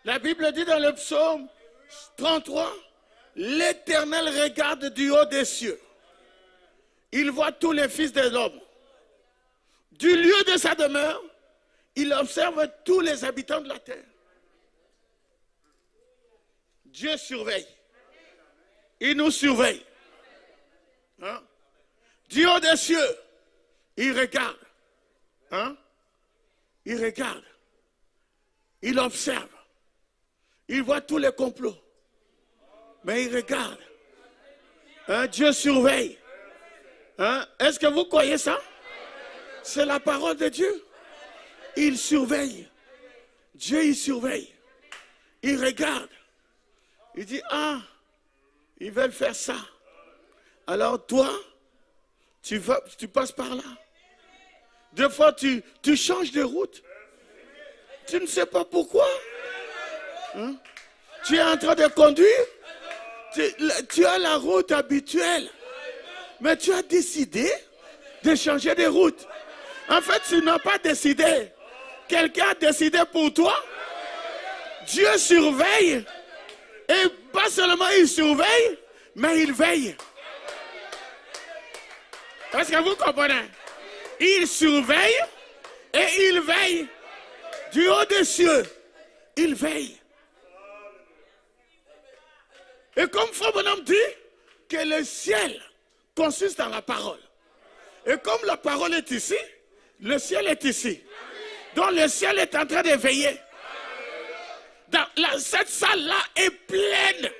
La Bible dit dans le psaume 33, l'Éternel regarde du haut des cieux. Il voit tous les fils de l'homme. Du lieu de sa demeure, il observe tous les habitants de la terre. Dieu surveille. Il nous surveille. Hein? Du haut des cieux, il regarde. Hein? Il regarde. Il observe. Il voit tous les complots. Mais il regarde. Hein? Dieu surveille. Hein? Est-ce que vous croyez ça? C'est la parole de Dieu. Il surveille. Dieu, il surveille. Il regarde. Il dit, ah, ils veulent faire ça. Alors toi, tu passes par là. Des fois, tu changes de route. Tu ne sais pas pourquoi. Hein? Tu es en train de conduire. Tu as la route habituelle. Mais tu as décidé de changer de route. En fait, tu n'as pas décidé. Quelqu'un a décidé pour toi. Dieu surveille. Et pas seulement il surveille, mais il veille. Est-ce que vous comprenez? Il surveille et il veille. Du haut des cieux, il veille. Et comme Frère Bonhomme dit, que le ciel consiste en la parole. Et comme la parole est ici, le ciel est ici. Donc le ciel est en train de veiller. Cette salle-là est pleine.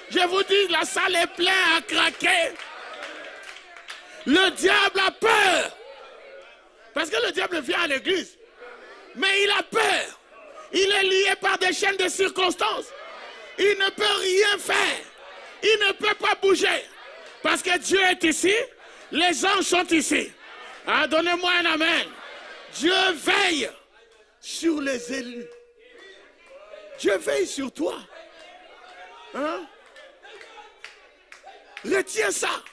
Je vous dis, la salle est pleine à craquer. Le diable a peur. Parce que le diable vient à l'église. Mais il a peur. Il est lié par des chaînes de circonstances. Il ne peut rien faire. Il ne peut pas bouger. Parce que Dieu est ici. Les anges sont ici. Ah, donnez-moi un amen. Dieu veille sur les élus. Dieu veille sur toi. Hein? Retiens ça.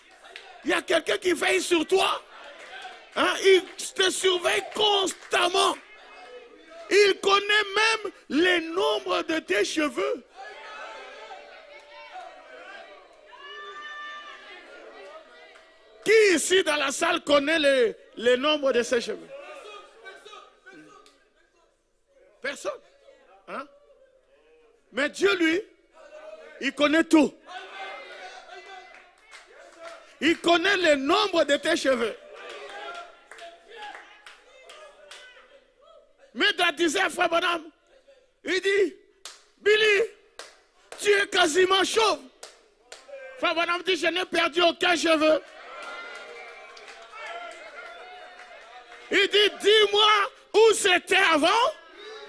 Il y a quelqu'un qui veille sur toi. Hein? Il te surveille constamment. Il connaît même les nombres de tes cheveux. Qui ici dans la salle connaît les nombres de ses cheveux? Personne. Hein? Mais Dieu, lui, il connaît tout. Il connaît le nombre de tes cheveux. Mais dans disait Frère Bonhomme, il dit, Billy, tu es quasiment chauve. Frère Bonhomme dit, je n'ai perdu aucun cheveu. Il dit, dis-moi où c'était avant,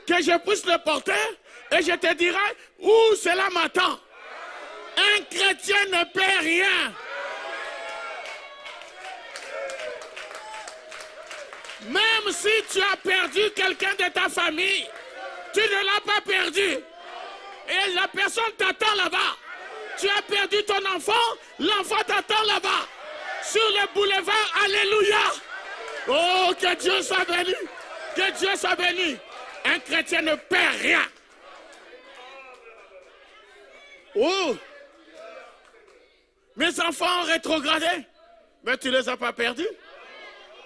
que je puisse le porter, et je te dirai où cela m'attend. Un chrétien ne perd rien. Même si tu as perdu quelqu'un de ta famille, tu ne l'as pas perdu. Et la personne t'attend là-bas. Tu as perdu ton enfant, l'enfant t'attend là-bas. Sur le boulevard, alléluia. Oh, que Dieu soit béni. Que Dieu soit béni. Un chrétien ne perd rien. Oh, mes enfants ont rétrogradé, mais tu ne les as pas perdus.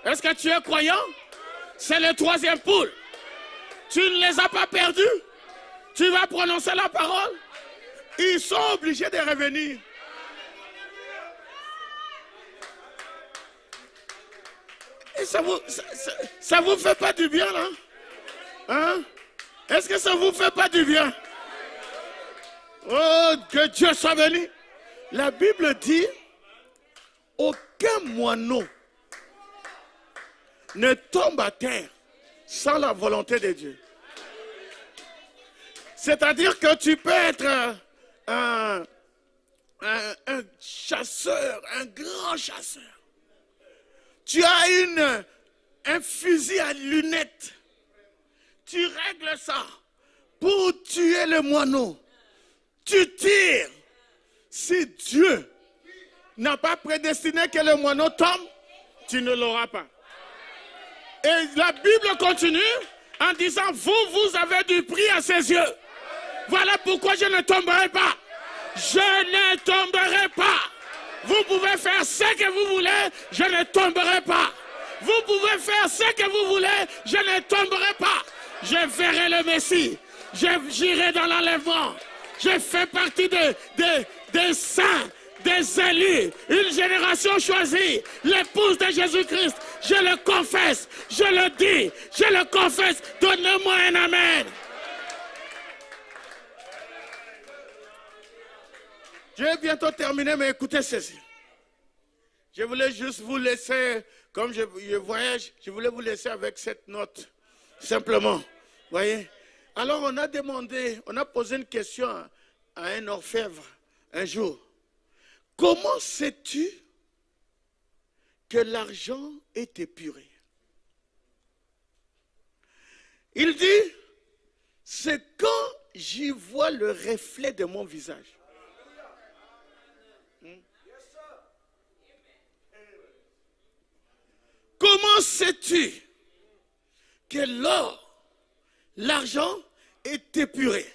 Est-ce que tu es croyant? C'est le troisième poule. Tu ne les as pas perdus. Tu vas prononcer la parole. Ils sont obligés de revenir. Et ça vous fait pas du bien, là? Hein? Est-ce que ça vous fait pas du bien? Oh, que Dieu soit béni. La Bible dit, aucun moineau ne tombe à terre sans la volonté de Dieu. C'est-à-dire que tu peux être un chasseur, un grand chasseur. Tu as un fusil à lunettes. Tu règles ça pour tuer le moineau. Tu tires. Si Dieu n'a pas prédestiné que le moineau tombe, tu ne l'auras pas. Et la Bible continue en disant, vous avez du prix à ses yeux. Voilà pourquoi je ne tomberai pas. Je ne tomberai pas. Vous pouvez faire ce que vous voulez, je ne tomberai pas. Vous pouvez faire ce que vous voulez, je ne tomberai pas. Je verrai le Messie. J'irai dans l'enlèvement. Je fais partie des saints, des élus, une génération choisie, l'épouse de Jésus-Christ. Je le confesse, je le dis, je le confesse. Donnez-moi un amen. Je vais bientôt terminer, mais écoutez ceci. Je voulais juste vous laisser, comme je voyage, je voulais vous laisser avec cette note, simplement. Voyez? Alors on a posé une question à un orfèvre un jour. Comment sais-tu que l'argent est épuré? Il dit, c'est quand j'y vois le reflet de mon visage. Comment sais-tu que l'or, l'argent est épuré?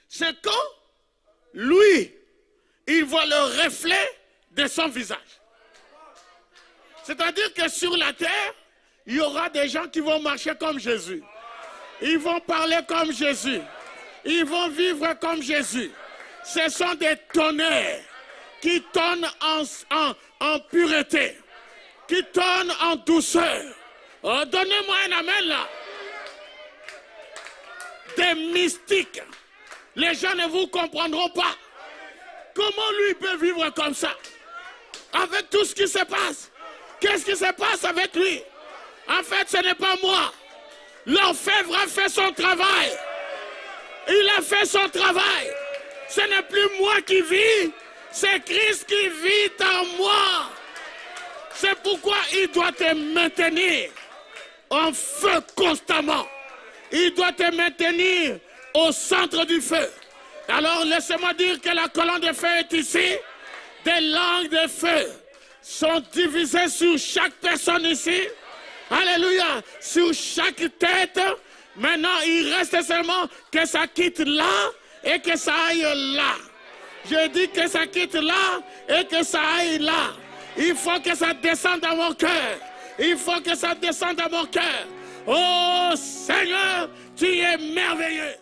C'est quand lui, il voit le reflet de son visage. C'est-à-dire que sur la terre, il y aura des gens qui vont marcher comme Jésus. Ils vont parler comme Jésus. Ils vont vivre comme Jésus. Ce sont des tonnerres qui tonnent en pureté, qui tonnent en douceur. Oh, donnez-moi un amen là. Des mystiques. Les gens ne vous comprendront pas. Comment lui peut vivre comme ça? Avec tout ce qui se passe. Qu'est-ce qui se passe avec lui? En fait, ce n'est pas moi. L'orfèvre a fait son travail. Il a fait son travail. Ce n'est plus moi qui vis, c'est Christ qui vit en moi. C'est pourquoi il doit te maintenir en feu constamment. Il doit te maintenir au centre du feu. Alors laissez-moi dire que la colonne de feu est ici. Des langues de feu sont divisées sur chaque personne ici. Alléluia. Sur chaque tête. Maintenant, il reste seulement que ça quitte là et que ça aille là. Je dis que ça quitte là et que ça aille là. Il faut que ça descende dans mon cœur. Il faut que ça descende dans mon cœur. Oh Seigneur, tu es merveilleux.